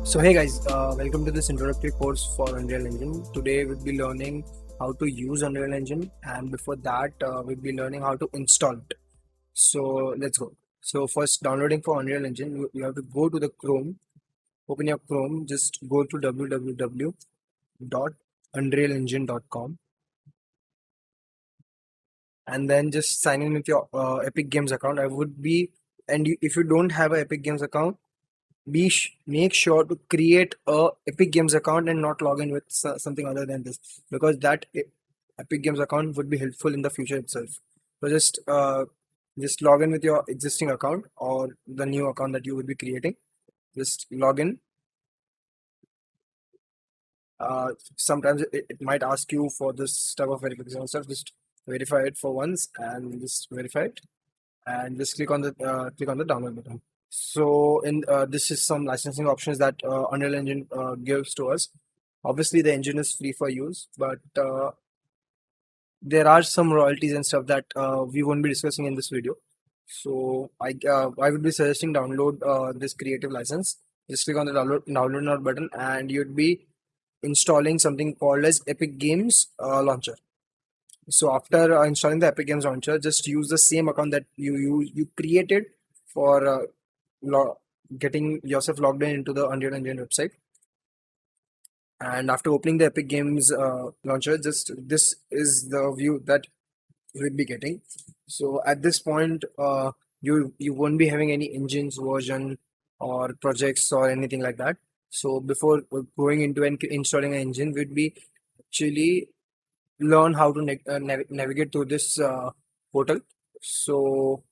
So hey guys, welcome to this introductory course for Unreal Engine. Today we'll be learning how to use Unreal Engine, and before that we'll be learning how to install it. So let's go. So first, downloading for Unreal Engine, you have to go to the Chrome, open your Chrome, just go to www.unrealengine.com and then just sign in with your Epic Games account. If you don't have an Epic Games account, make sure to create a Epic Games account and not log in with something other than this, because that Epic Games account would be helpful in the future itself. So just log in with your existing account or the new account that you would be creating. Just log in. Sometimes it might ask you for this type of verification stuff. Just verify it for once and just verify it, and just click on the download button. So in this is some licensing options that Unreal Engine gives to us. Obviously the engine is free for use, but there are some royalties and stuff that we won't be discussing in this video. So I would be suggesting download this creative license. Just click on the download now button, and you'd be installing something called as Epic Games Launcher. So after installing the Epic Games Launcher, just use the same account that you created for getting yourself logged in into the Unreal Engine website. And after opening the Epic Games launcher, just this is the view that you will be getting. So at this point, you won't be having any engines version or projects or anything like that. So before going into and installing an engine, we'd be actually learn how to navigate through this portal. So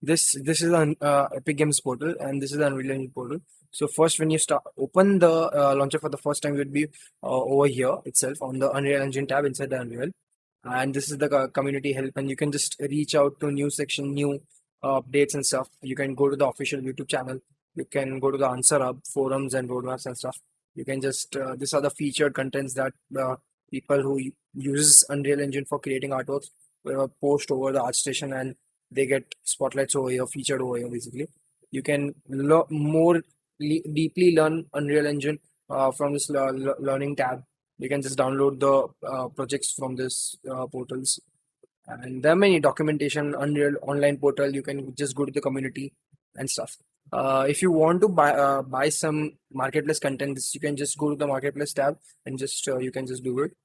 this is an Epic Games portal, and this is the Unreal Engine portal. So first, when you open the launcher for the first time, it will be over here itself on the Unreal Engine tab inside the Unreal, and this is the community help, and you can just reach out to new section, new updates and stuff. You can go to the official YouTube channel. You can go to the Answer Hub forums and roadmaps and stuff. You can just these are the featured contents that people who uses Unreal Engine for creating artworks post over the ArtStation, and they get spotlights over here, featured over here. Basically, you can deeply learn Unreal Engine from this learning tab. You can just download the projects from this portals, and there are many documentation Unreal online portal. You can just go to the community and stuff. If you want to buy some marketplace content, you can just go to the marketplace tab and just you can just do it.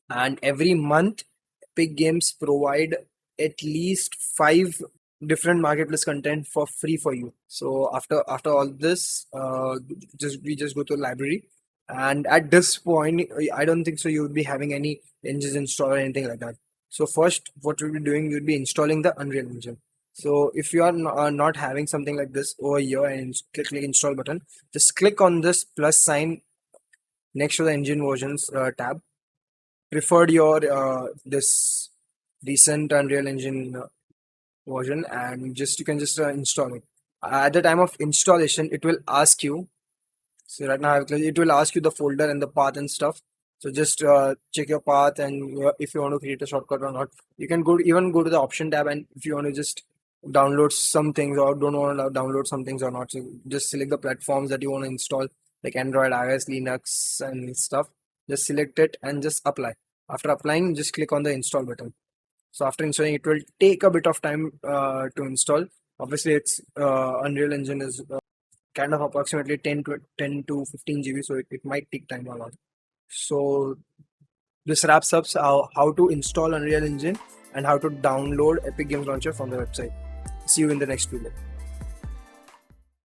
And every month, Epic Games provide at least 5 different marketplace content for free for you. So after all this, we just go to the library, and at this point, I don't think so you would be having any engines installed or anything like that. So first, what we'll be doing, you'll be installing the Unreal Engine. So if you are not having something like this over here and click install button, just click on this plus sign next to the engine versions tab. Preferred your this recent Unreal Engine version, and you can just install it. At the time of installation, it will ask you. So right now it will ask you the folder and the path and stuff. So just check your path, and if you want to create a shortcut or not. You can even go to the option tab, and if you want to just download some things or don't want to download some things or not, so just select the platforms that you want to install, like Android, iOS, Linux and stuff. Just select it and just apply. After applying, just click on the install button. So after installing, it will take a bit of time to install. Obviously, it's Unreal Engine is kind of approximately 10 to 15 GB, so it might take time a lot. So this wraps up how to install Unreal Engine and how to download Epic Games Launcher from the website. See you in the next video.